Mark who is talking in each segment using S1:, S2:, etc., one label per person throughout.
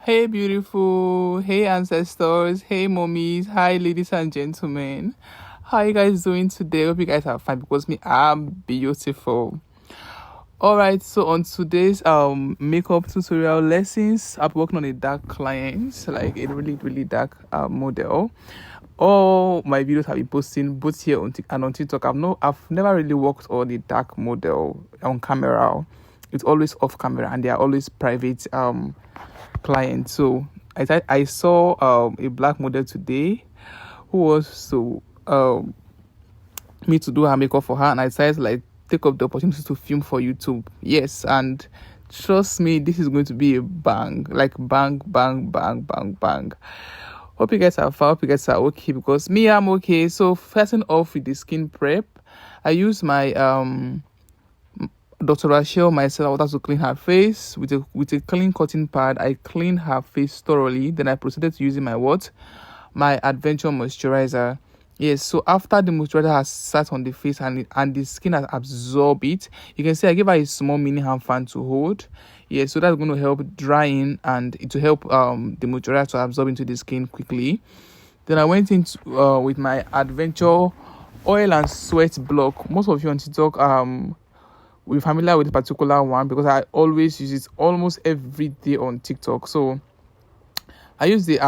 S1: Hey, beautiful. Hey, ancestors. Hey, mommies. Hi, ladies and gentlemen. How are you guys doing today? Hope you guys are fine because me, I'm beautiful. All right. So on today's makeup tutorial lessons, I'm working on a dark client, like a really dark model. All my videos have been posting both here and on TikTok. I've never really worked on a dark model on camera. It's always off camera, and they are always private client. So I saw a black model today who was to me to do her makeup for her, and I decided to like take up the opportunity to film for YouTube. Yes, and trust me, this is going to be a bang, like bang, bang, bang, bang, bang. Hope you guys are fine. Hope you guys are okay because me, I'm okay. So starting off with the skin prep, I use my Dr. Rachel myself wanted to clean her face with a clean cotton pad. I cleaned her face thoroughly. Then I proceeded to using my what? My Adventure moisturizer. Yes, so after the moisturizer has sat on the face and the skin has absorbed it, you can see I gave her a small mini hand fan to hold. Yes, so that's going to help drying and it will help the moisturizer to absorb into the skin quickly. Then I went into with my Adventure oil and sweat block. Most of you on TikTok we're familiar with this particular one because I always use it almost every day on TikTok. So I use the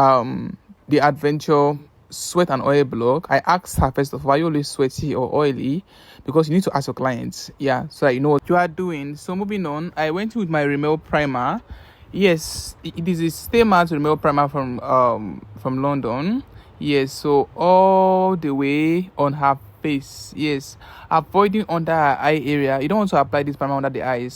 S1: Adventure sweat and oil block. I asked her first of all, are you always sweaty or oily? Because you need to ask your clients, so that you know what you are doing. So moving on, I went with my Rimmel primer. Yes, it is a Stay Matte Rimmel primer from London. Yes, so all the way on her face. Yes, avoiding under her eye area. You don't want to apply this primer under the eyes.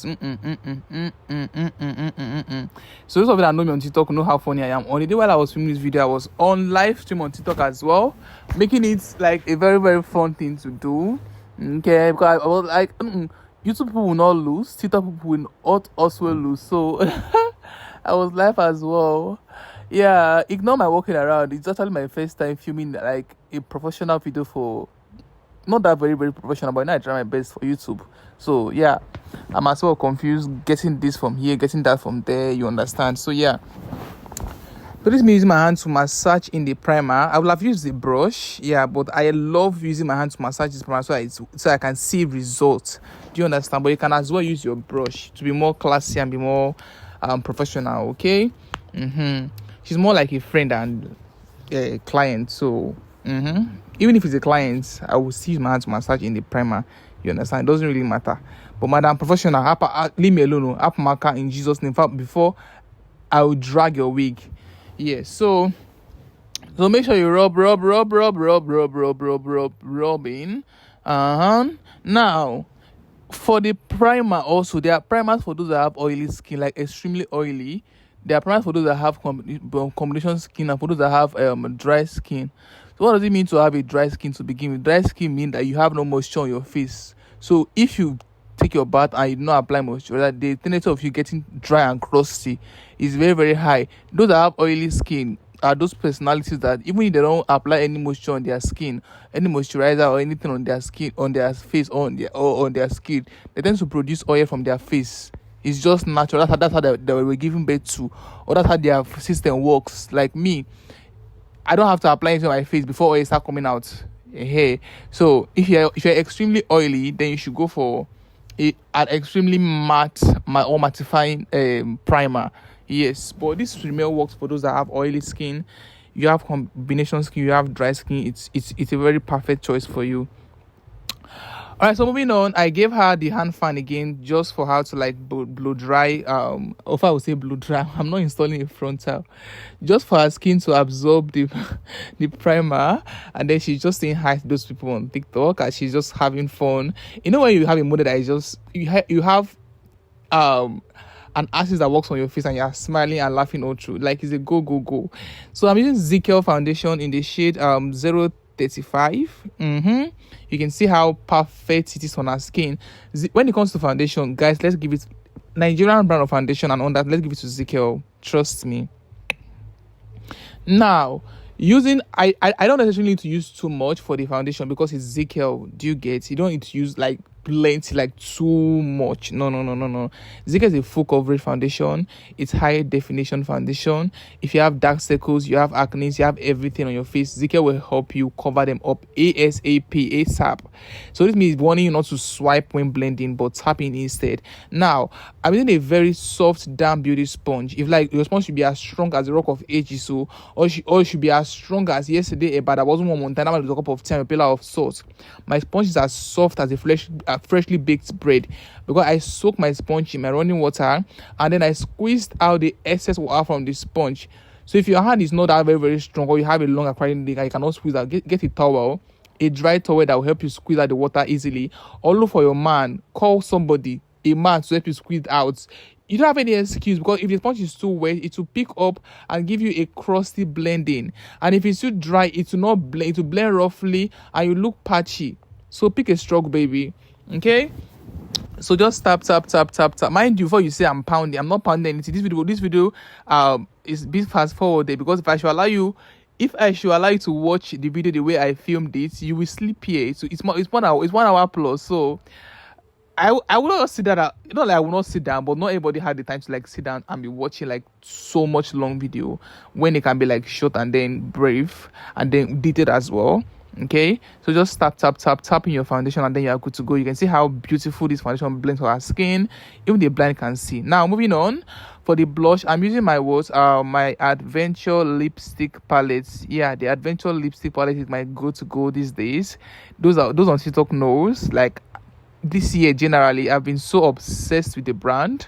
S1: So those of you that know me on TikTok know how funny I am. On the day while I was filming this video, I was on live stream on TikTok as well, making it like a very fun thing to do. Okay, because I was like, YouTube people will not lose, TikTok people will not also lose. So I was live as well. Yeah, ignore my walking around. It's actually my first time filming like a professional video for not that very professional, but now I try my best for YouTube. So yeah, I'm as well confused getting this from here, getting that from there. You understand? So yeah. So this me using my hand to massage in the primer. I would have used the brush, but I love using my hand to massage this primer so I can see results. Do you understand? But you can as well use your brush to be more classy and be more professional. Okay. She's more like a friend and a client. So even if it's a client, I will still use my hand to massage in the primer. You understand? It doesn't really matter. But madam professional, leave me alone. Up marker in Jesus' name. In fact, before I will drag your wig. Yes, so make sure you rubbing. Now, for the primer also, there are primers for those that have oily skin, like extremely oily. There are primers for those that have combination skin and for those that have dry skin. So what does it mean to have a dry skin to begin with? Dry skin means that you have no moisture on your face. So if you take your bath and you do not apply moisturizer, the tendency of you getting dry and crusty is very high. Those that have oily skin are those personalities that even if they don't apply any moisture on their skin, any moisturizer or anything on their skin, on their face or on their skin, they tend to produce oil from their face. It's just natural. That's how they were giving birth to, or that's how their system works. Like me, I don't have to apply it on my face before oil start coming out. Hey, so if you're extremely oily, then you should go for an extremely matte or mattifying primer. Yes, but this Rimmel works for those that have oily skin. You have combination skin, you have dry skin. It's a very perfect choice for you. All right, so moving on, I gave her the hand fan again just for her to like blow dry. Or if I would say blow dry, I'm not installing a frontal, just for her skin to absorb the the primer, and then she's just saying hi to those people on TikTok, and she's just having fun. You know when you have a model that is just you have an artist that works on your face and you're smiling and laughing all through, like it's a go. So I'm using Zickel foundation in the shade 035. You can see how perfect it is on our skin. When it comes to foundation, guys, let's give it Nigerian brand of foundation, and on that, let's give it to Zickel. Trust me. Now, I don't necessarily need to use too much for the foundation because it's Zickel. Do you get? You don't need to use like plenty, like too much. No. Zika is a full coverage foundation. It's high definition foundation. If you have dark circles, you have acne, you have everything on your face, Zika will help you cover them up ASAP. So this means warning you not to swipe when blending, but tap in instead. Now, I'm using a very soft, damp beauty sponge. If like your sponge should be as strong as the rock of ages, so or it should be as strong as yesterday, but I wasn't one Montana with a cup of tea and a pillar of salt. My sponge is as soft as a freshly baked bread because I soak my sponge in my running water and then I squeezed out the excess water from the sponge. So if your hand is not that very strong, or you have a long acquiring leg and you cannot squeeze out, get a towel, a dry towel that will help you squeeze out the water easily. Or look for your man, call somebody, a man, to help you squeeze out. You don't have any excuse, because if the sponge is too wet, it will pick up and give you a crusty blending. And if it's too dry, it will not blend. It will blend roughly and you look patchy. So pick a stroke, baby. Okay. So just tap. Mind you, before you say I'm pounding, I'm not pounding anything. This video is a bit fast forwarded, because if I should allow you to watch the video the way I filmed it, you will sleep here. So it's 1 hour. It's 1 hour plus. So I will not sit down. Not like I will not sit down, but not everybody had the time to like sit down and be watching like so much long video when it can be like short and then brief and then detailed as well. Okay, so just tap in your foundation and then you are good to go. You can see how beautiful this foundation blends on our skin. Even the blind can see. Now moving on, for the blush, I'm using my Adventure lipstick palettes. Yeah, the Adventure lipstick palette is my go these days. Those on TikTok knows, like, this year generally I've been so obsessed with the brand.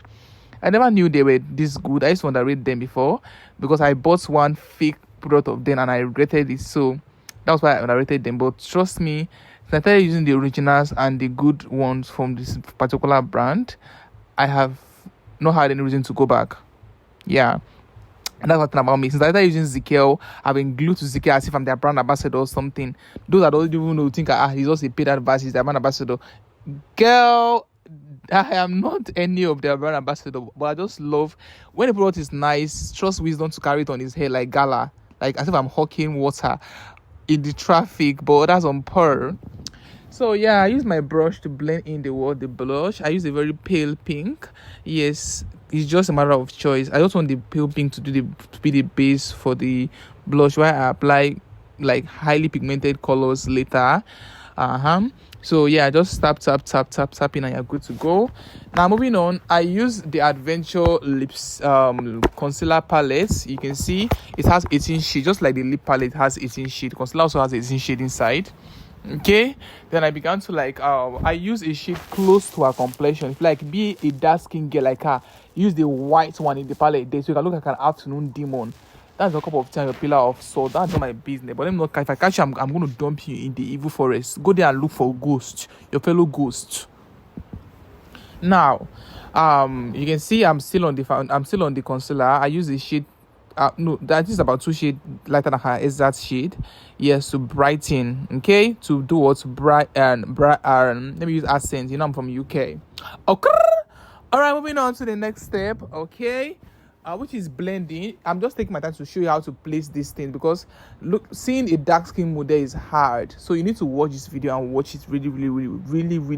S1: I never knew they were this good. I used to underrate them before because I bought one fake product of them and I regretted it. So that's why I underrated them. But trust me, since I started using the originals and the good ones from this particular brand, I have not had any reason to go back. Yeah. And that's what about me. Since I started using Zikel, I've been glued to Zikel as if I'm their brand ambassador or something. Those that don't even know think he's just a paid advice, he's their brand ambassador. Girl, I am not any of their brand ambassador, but I just love when a product is nice. Trust wisdom to carry it on his head like gala, like as if I'm hawking water in the traffic, but that's on pearl. So yeah, I use my brush to blend in the blush. I use a very pale pink. Yes, it's just a matter of choice. I just want the pale pink to be the base for the blush, where I apply like highly pigmented colors later. So yeah, just tap in and you're good to go. Now moving on, I use the Adventure lips concealer palette. You can see it has 18 shades, just like the lip palette has 18 shades. Concealer also has 18 shades inside. Okay, then I began to like I use a shade close to her complexion. If like be a dark skin girl like her, use the white one in the palette there, so you can look like an afternoon demon. That's a cup of tea and a pillar of salt. That's not my business. But let me not. If I catch you, I'm going to dump you in the evil forest. Go there and look for ghosts, your fellow ghosts. Now, you can see I'm still on the concealer. I use the shade. No, that is about 2 shades lighter than her exact shade. Yes, to brighten. Okay, to do what? Bright and let me use accent. You know I'm from UK. Okay. All right, moving on to the next step. Okay. Which is blending. I'm just taking my time to show you how to place this thing, because look, seeing a dark skin model is hard. So you need to watch this video and watch it really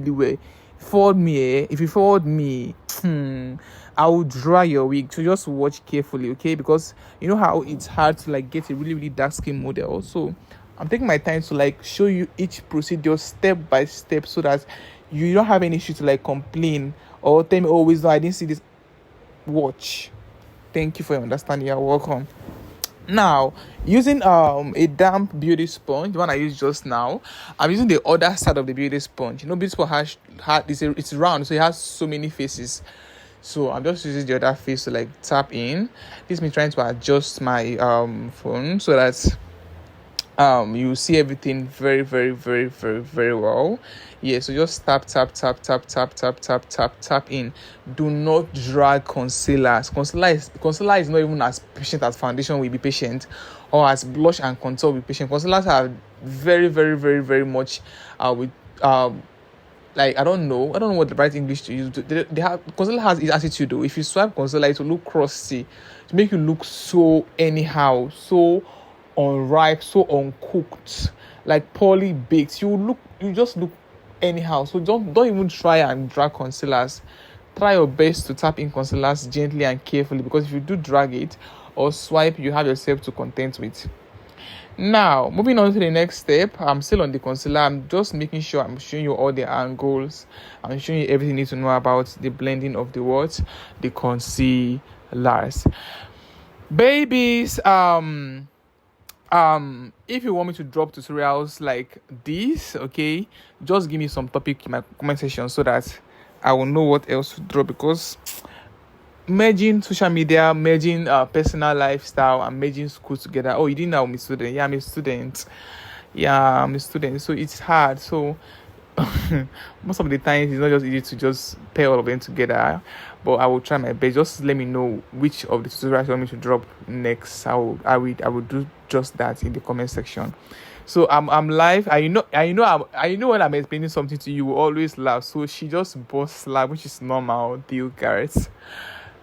S1: well. Forward me, if you forward me, I will dry your wig. So just watch carefully, okay? Because you know how it's hard to like get a really dark skin model. So I'm taking my time to like show you each procedure step by step, so that you don't have any issue to like complain or tell me, oh, no, I didn't see this. Watch. Thank you for your understanding. You're welcome. Now, using a damp beauty sponge, the one I used just now, I'm using the other side of the beauty sponge. You know, beauty sponge it's round, so it has so many faces. So I'm just using the other face to like tap in. This means trying to adjust my phone so that you see everything very well. Yeah, so just tap in. Do not drag concealer. Concealer is not even as patient as foundation will be patient, or as blush and contour will be patient. Concealers are very much with like I don't know what the right English to use. They have, concealer has its attitude though. If you swipe concealer, it will look crusty to make you look so anyhow, so unripe, so uncooked, like poorly baked. You just look anyhow. So don't even try and drag concealers. Try your best to tap in concealers gently and carefully, because if you do drag it or swipe, you have yourself to contend with. Now, moving on to the next step, I'm still on the concealer. I'm just making sure I'm showing you all the angles. I'm showing you everything you need to know about the blending of the what? The concealers. Babies, if you want me to drop tutorials like this, okay, just give me some topic in my comment section so that I will know what else to drop, because merging social media, merging personal lifestyle, and merging school together. Oh, you didn't know I'm a student? Yeah, I'm a student. Yeah, I'm a student. So it's hard. So most of the times it's not just easy to just pair all of them together. But I will try my best. Just let me know which of the tutorials you want me to drop next. I will do just that in the comment section. So I'm live. I know when I'm explaining something to you, you will always laugh. So she just busts laugh, which is normal, deal, guys.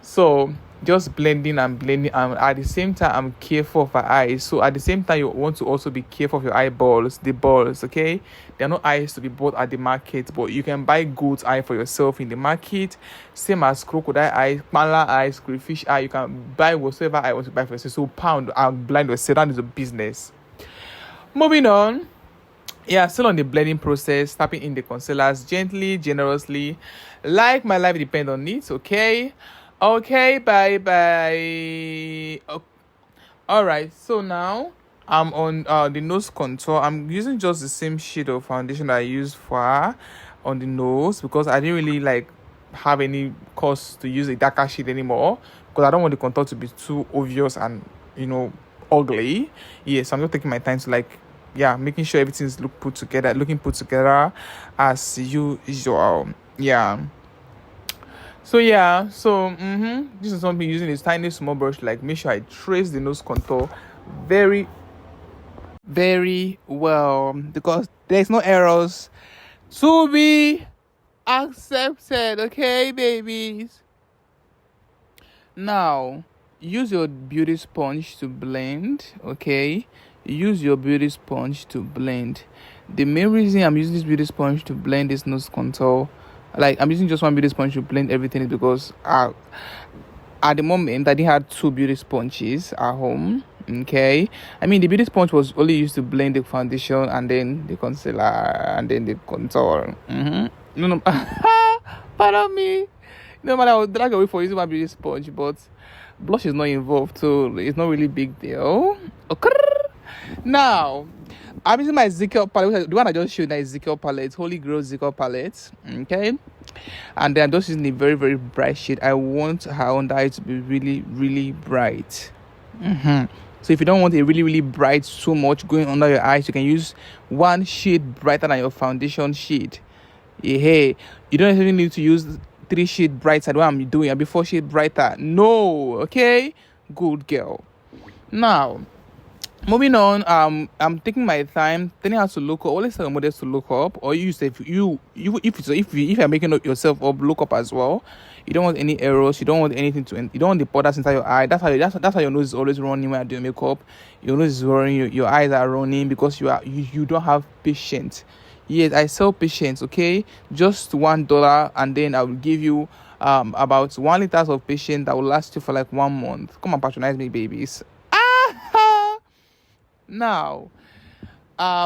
S1: So just blending and at the same time I'm careful of her eyes. So at the same time you want to also be careful of your eyeballs, the balls, okay? There are no eyes to be bought at the market, but you can buy goat's eye for yourself in the market, same as crocodile eye, panda eyes, crayfish eye. You can buy whatever eye you want to buy for yourself. So pound and blind yourself, that is a business. Moving on. Yeah, still on the blending process, tapping in the concealers gently, generously, like my life depends on it. Okay, bye bye. All right, so now I'm on the nose contour. I'm using just the same shade of foundation that I used for on the nose, because I didn't really like have any cause to use a darker shade anymore, because I don't want the contour to be too obvious and ugly. Yes, I'm just taking my time to making sure everything's looking put together as usual. This is something using this tiny small brush. Like, make sure I trace the nose contour very, very well, because there's no errors to be accepted. Okay, babies. Now, use your beauty sponge to blend. Okay, use your beauty sponge to blend. The main reason I'm using this beauty sponge to blend this nose contour, like I'm using just one beauty sponge to blend everything, is because at the moment I didn't have two beauty sponges at home. Okay, I mean the beauty sponge was only used to blend the foundation and then the concealer and then the contour. No, pardon me. No matter, I would drag away for using my beauty sponge, but blush is not involved, so it's not really big deal. Okay. Now, I'm using my Ezekiel palette, the one I just showed, that Ezekiel palette, Holy Grail Ezekiel palette. Okay, and then I'm just using a very, very bright shade. I want her under eye to be really, really bright. So if you don't want a really, really bright so much going under your eyes, you can use one shade brighter than your foundation shade. Hey, you don't even need to use 3 shade brighter. What I'm doing, I'll be 4 shade brighter. No, okay, good girl. Now, moving on, I'm taking my time telling her to look up. Always tell your models to look up, or if you're making yourself up, look up as well. You don't want any errors. You don't want anything you don't want the powders inside your eye. That's how your nose is always running when you're doing makeup. Your nose is running. Your eyes are running because you don't have patience. Yes, I sell patience. Okay, just $1, and then I will give you about 1 liter of patience that will last you for like 1 month. Come and patronize me, babies. Now,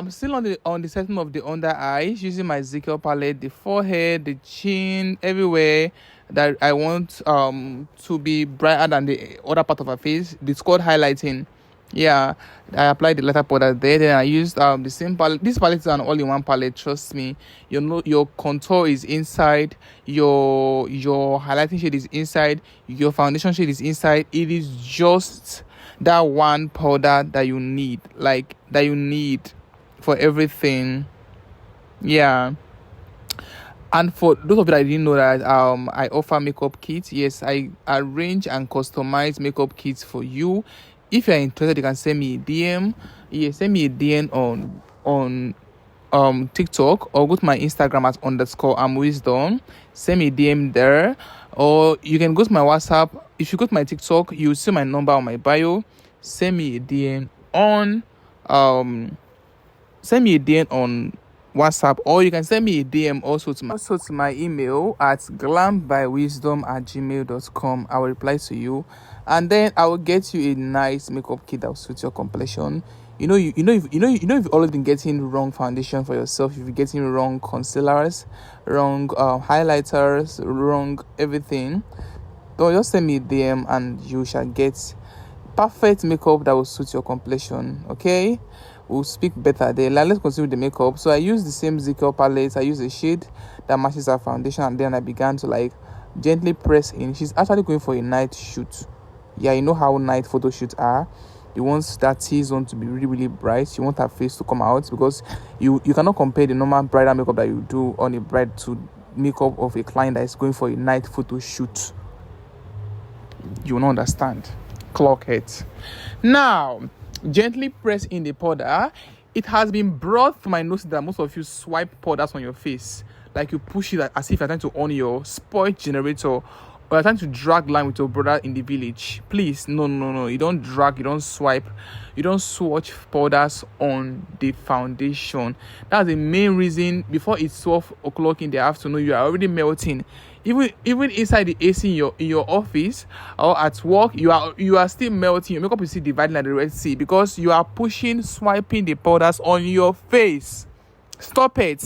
S1: still on the setting of the under eyes, using my Ezekiel palette, the forehead, the chin, everywhere that I want to be brighter than the other part of her face. It's called highlighting. Yeah, I applied the letter powder there. Then I used the same palette. This palette is an all-in-one palette. Trust me. Your contour is inside. Your highlighting shade is inside. Your foundation shade is inside. It is just that one powder that you need, for everything. Yeah. And for those of you that didn't know that I offer makeup kits. Yes, I arrange and customize makeup kits for you. If you're interested, you can send me a DM. Yeah, send me a DM on TikTok, or go to my Instagram at _amwisdom. Send me a DM there, or you can go to my WhatsApp. If you go to my TikTok, you'll see my number on my bio. Send me a DM on WhatsApp, or you can send me a DM also to my email at glambywisdom@gmail.com. I will reply to you, and then I will get you a nice makeup kit that will suit your complexion. You've always been getting wrong foundation for yourself. You've been getting wrong concealers, wrong highlighters, wrong everything. Don't just send me a DM and you shall get perfect makeup that will suit your complexion. Okay, we'll speak better there. Let's continue with the makeup. So I use the same Zickel palette. I use a shade that matches our foundation, and then I began to gently press in. She's actually going for a night shoot. Yeah, you know how night photo shoots are. You want that T-zone to be really, really bright. You want her face to come out, because you cannot compare the normal bridal makeup that you do on a bride to makeup of a client that is going for a night photo shoot. You will not understand. Clock it. Now, gently press in the powder. It has been brought to my notice that most of you swipe powders on your face. Like you push it as if you're trying to on your spoil generator, or you're trying to drag line with your brother in the village. Please, no. You don't drag, you don't swipe, you don't swatch powders on the foundation. That's the main reason. Before it's 12 o'clock in the afternoon, you are already melting. Even inside the AC in your office or at work, you are still melting. Your makeup is still dividing like the Red Sea, because you are swiping the powders on your face. Stop it,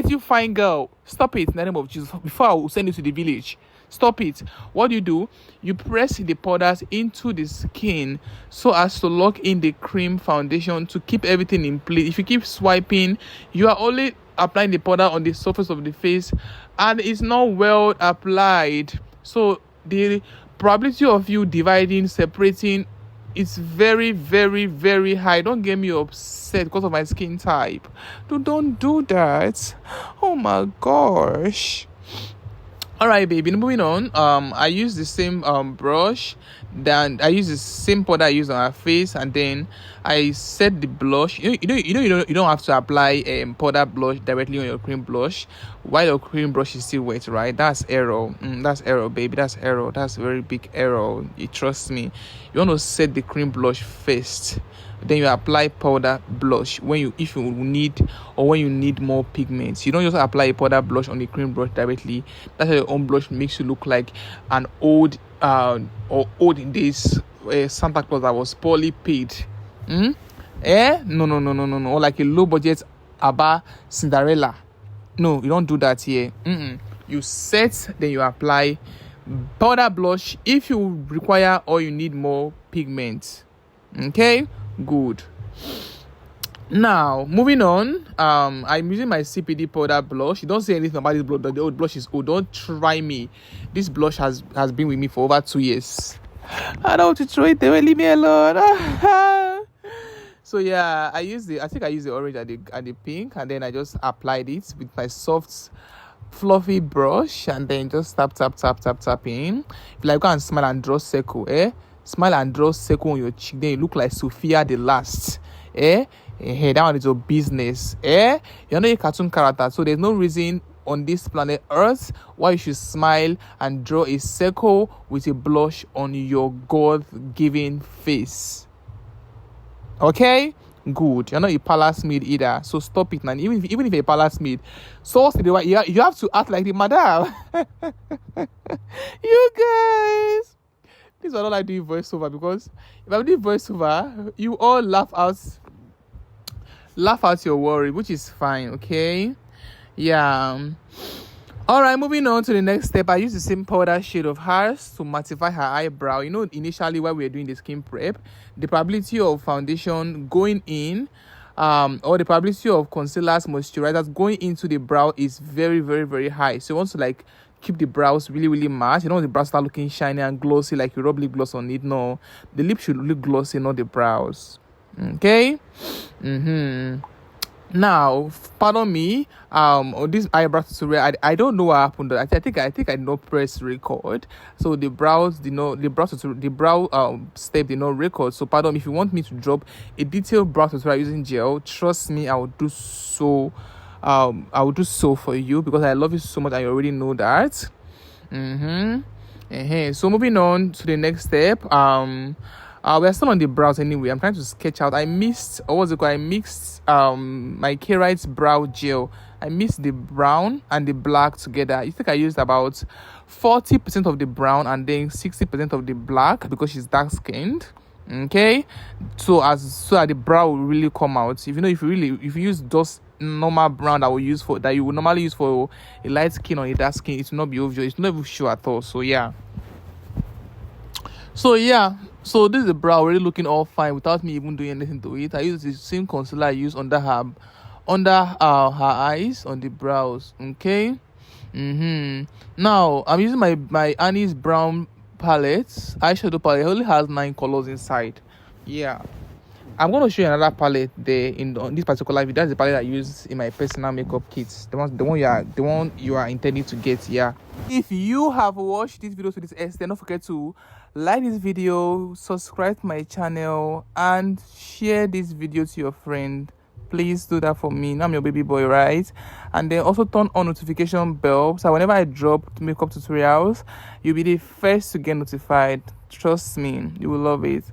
S1: you fine girl. Stop it in the name of Jesus, before I will send you to the village. Stop it. What do? You press the powders into the skin so as to lock in the cream foundation to keep everything in place. If you keep swiping, you are only applying the powder on the surface of the face, and it's not well applied. So the probability of you dividing, separating, it's very, very, very high. Don't get me upset because of my skin type. Don't do that. Oh my gosh. All right, baby. Moving on. I use the same brush. Then I use the same powder I use on her face, and then I set the blush. You don't have to apply powder blush directly on your cream blush while your cream brush is still wet, right? That's error. That's error, baby. That's error. That's a very big error. You trust me. You want to set the cream blush first. Then you apply powder blush if you need, or when you need more pigments. You don't just apply a powder blush on the cream brush directly. That's how your own blush makes you look like an old in days Santa Claus that was poorly paid. No, or like a low budget Abba Cinderella. No, you don't do that here. You set, then you apply powder blush if you require or you need more pigment. Okay, good. Now, moving on, I'm using my CPD powder blush. You don't say anything about this blush. The old blush is old. Don't try me. This blush has been with me for over 2 years. I don't want to throw it away. Leave me alone. So yeah, I think I use the orange and the pink, and then I just applied it with my soft, fluffy brush, and then just tap in. If you like, go and smile and draw circle, Smile and draw circle on your cheek. Then you look like Sophia the Last, That one is your business, You're not a cartoon character, so there's no reason on this planet Earth why you should smile and draw a circle with a blush on your God-given face. Okay, good. You're not a palace maid either, so stop it, man. Even if you're a palace maid, so you have to act like the madam. You guys, this is why I don't like doing voiceover, because if I do voiceover, you all laugh out your worry, which is fine. Okay, yeah. All right, moving on to the next step. I use the same powder shade of hers to mattify her eyebrow. Initially while we were doing the skin prep, the probability of foundation going in, or the probability of concealers, moisturizers going into the brow is very, very, very high. So you want to keep the brows really, really matte. You don't want the brows start looking shiny and glossy like you rub lip gloss on it. No, the lip should look glossy, not the brows. Okay. Now, pardon me. On this eyebrow tutorial, I don't know what happened. I think I did not press record. So the brow step did not record. So pardon me. If you want me to drop a detailed brow tutorial using gel, trust me, I will do so. I will do so for you, because I love you so much. I already know that. So moving on to the next step. We're still on the brows anyway. I'm trying to sketch out. I mixed, or what's it called? I mixed my K-Rite's brow gel. I mixed the brown and the black together. I think I used about 40% of the brown and then 60% of the black because she's dark skinned. Okay, so that the brow will really come out. If you use just normal brown that you would normally use for a light skin or a dark skin, it will not be obvious. It's not even sure at all. So yeah. So this is the brow already looking all fine without me even doing anything to it. I use the same concealer I use under her eyes on the brows. Okay. Now I'm using my Annie's brown palette, eyeshadow palette. It only has 9 colors inside. Yeah. I'm going to show you another palette there on this particular video. That's the palette I use in my personal makeup kits. The one you are intending to get. Yeah. If you have watched this video to this extent, don't forget to like this video, subscribe to my channel, and share this video to your friend. Please do that for me. Now I'm your baby boy, right? And then also turn on notification bell so whenever I drop makeup tutorials, you'll be the first to get notified. Trust me, you will love it.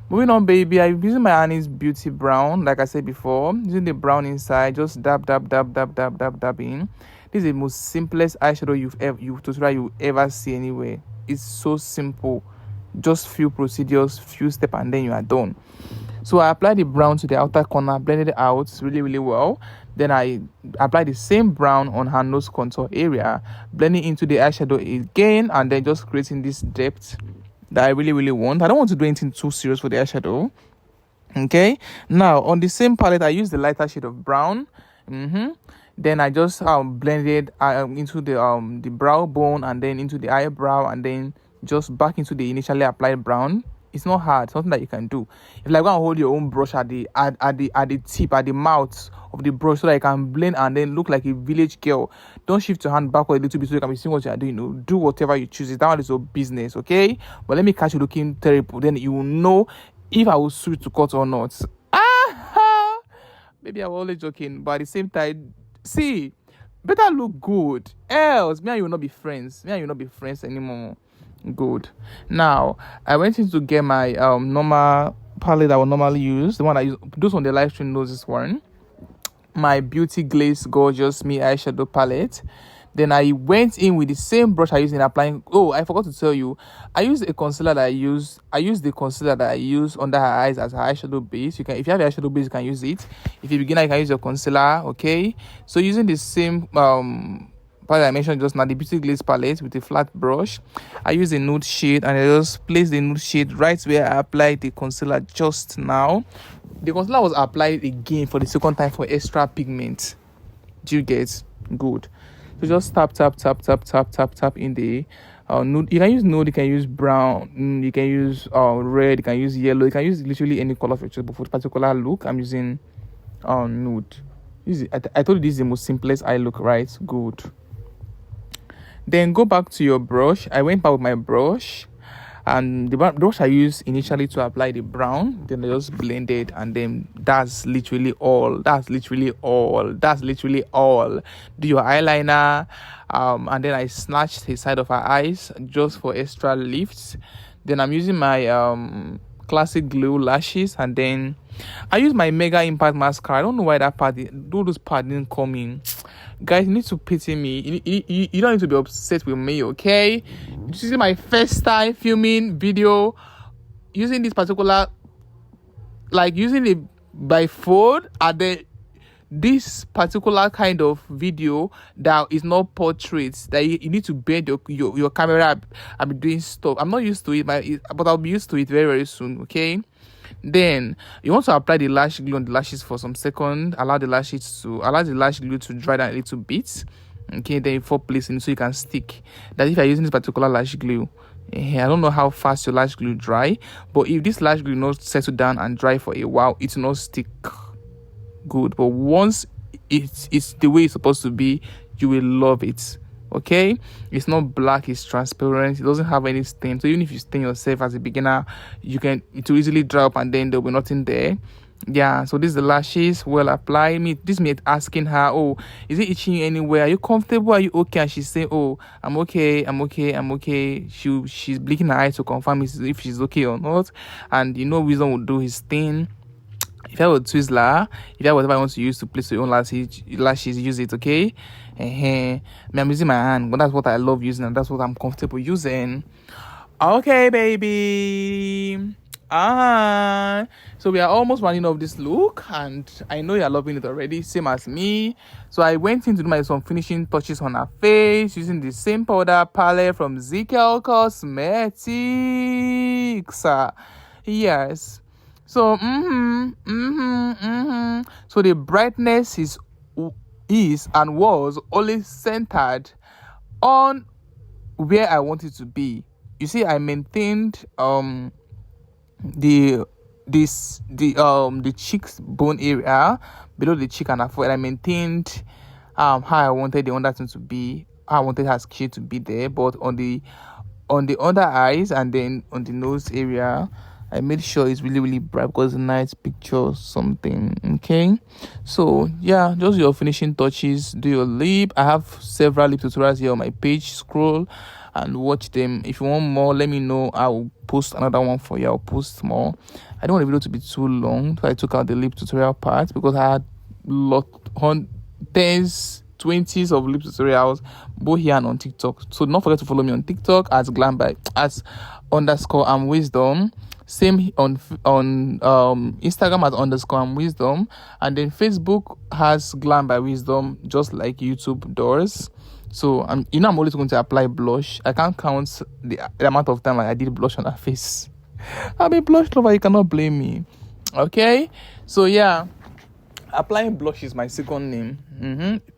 S1: Moving on, baby, I'm using my Annie's Beauty Brown, like I said before. Using the brown inside, just dab in. This is the most simplest eyeshadow tutorial you ever see anywhere. It's so simple. Just few procedures, few steps, and then you are done. So I applied the brown to the outer corner, blended it out really, really well. Then I applied the same brown on her nose contour area, blending into the eyeshadow again, and then just creating this depth that I really, really want. I don't want to do anything too serious for the eyeshadow. Okay. Now on the same palette, I used the lighter shade of brown. Then I just blended into the brow bone and then into the eyebrow and then just back into the initially applied brown. It's not hard. It's something that you can do. If like, go and hold your own brush at the tip, at the mouth of the brush, so that you can blend and then look like a village girl. Don't shift your hand backward a little bit so you can be seeing what you are doing. Do whatever you choose. That one is your business, okay? But let me catch you looking terrible. Then you will know if I will switch to cut or not. Maybe I'm only joking, but at the same time, see, better look good. Else, me and you will not be friends. Me and you will not be friends anymore. Good. Now I went in to get my normal palette I would normally use. The one I use, those on the live stream knows this one. My Beauty Glaze Gorgeous Me eyeshadow palette. Then I went in with the same brush I used in applying. Oh, I forgot to tell you, I used the concealer that I used under her eyes as her eyeshadow base. If you have an eyeshadow base, you can use it. If you're a beginner, you can use your concealer. Okay, so using the same palette I mentioned just now, the Beauty Glaze palette with a flat brush, I use a nude shade and I just place the nude shade right where I applied the concealer just now. The concealer was applied again for the second time for extra pigment. Do you get? Good. So just tap in the nude. You can use nude, you can use brown, you can use red, you can use yellow, you can use literally any color of your choice. But for the particular look, I'm using nude. I told you this is the most simplest eye look, right? Good. Then go back to your brush. I went back with my brush, and the brush I used initially to apply the brown, then I just blended, and then that's literally all. Do your eyeliner, and then I snatched the side of her eyes just for extra lifts. Then I'm using my classic glue lashes, and then I use my Mega Impact mascara. I don't know why those parts didn't come in. Guys, you need to pity me. You don't need to be upset with me, okay? This is my first time filming video using this particular, like using it by phone, and then this particular kind of video that is not portraits, that you need to bend your camera and be doing stuff. I'm not used to it, but I'll be used to it very, very soon, okay? Then you want to apply the lash glue on the lashes for some seconds. Allow the lash glue to dry down a little bit. Okay, then for placing so you can stick. That if you're using this particular lash glue, I don't know how fast your lash glue dry, but if this lash glue not settle down and dry for a while, it will not stick good. But once it's the way it's supposed to be, you will love it. Okay, it's not black, it's transparent, it doesn't have any stain. So even if you stain yourself as a beginner, it will easily dry up and then there'll be nothing there. Yeah, so this is the lashes well applied. Me asking her, oh, is it itching you anywhere? Are you comfortable? Are you okay? And she's saying, oh, I'm okay, I'm okay, I'm okay. She's blinking her eyes to confirm if she's okay or not. And Wisdom will do his thing. If I were Twizzler, if I whatever I want to use to place your own lashes, use it, okay? Me, I'm using my hand, but that's what I love using and that's what I'm comfortable using. Okay, baby. So we are almost running off this look, and I know you're loving it already, same as me. So I went in to do some finishing touches on her face using the same powder palette from ZKL Cosmetics. Yes. So So the brightness is and was always centered on where I want it to be. You see, I maintained the the cheeks bone area below the cheek and her forehead. I maintained how I wanted the under to be, how I wanted her skin to be there, but on the under eyes and then on the nose area, I made sure it's really really bright because it's a nice picture or something. Okay, so yeah, just your finishing touches. Do your lip. I have several lip tutorials here on my page. Scroll and watch them. If you want more, let me know. I will post another one for you. I'll post more. I don't want the video to be too long, so I took out the lip tutorial part because I had tens, 20s of lip tutorials both here and on TikTok. So don't forget to follow me on TikTok as _and wisdom. Same on Instagram as _ wisdom, and then Facebook has Glam by Wisdom, just like YouTube does. So I'm always going to apply blush. I can't count the amount of time I did blush on her face. I'm a blush lover, you cannot blame me. Okay, so yeah, applying blush is my second name.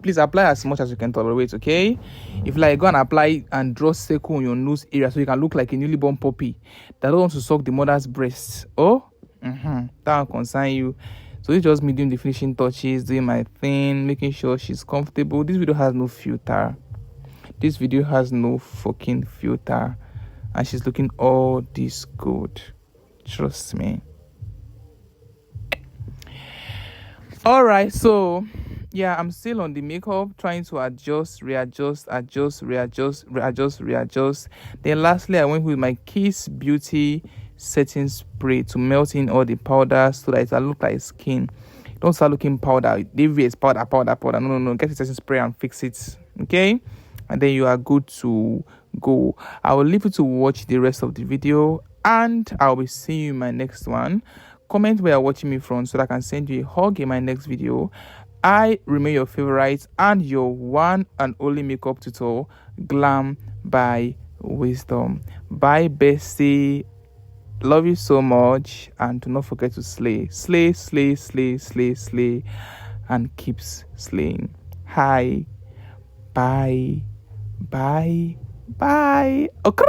S1: Please apply as much as you can tolerate, okay? If go and apply and draw circle on your nose area so you can look like a newly born puppy that don't want to suck the mother's breast, that will concern you. So it's just me doing the finishing touches, doing my thing, making sure she's comfortable. This video has no filter. This video has no fucking filter, and she's looking all this good. Trust me. All right, so yeah, I'm still on the makeup, trying to readjust. Then lastly, I went with my Kiss Beauty setting spray to melt in all the powder so that it look like skin. Don't start looking powder. Devious powder. No. Get the setting spray and fix it, okay? And then you are good to go. I will leave you to watch the rest of the video, and I'll be seeing you in my next one. Comment where you're watching me from so that I can send you a hug in my next video. I remain your favorite and your one and only makeup tutor, Glam by Wisdom. Bye, bestie. Love you so much, and do not forget to slay, and keeps slaying. Hi, bye. Okay.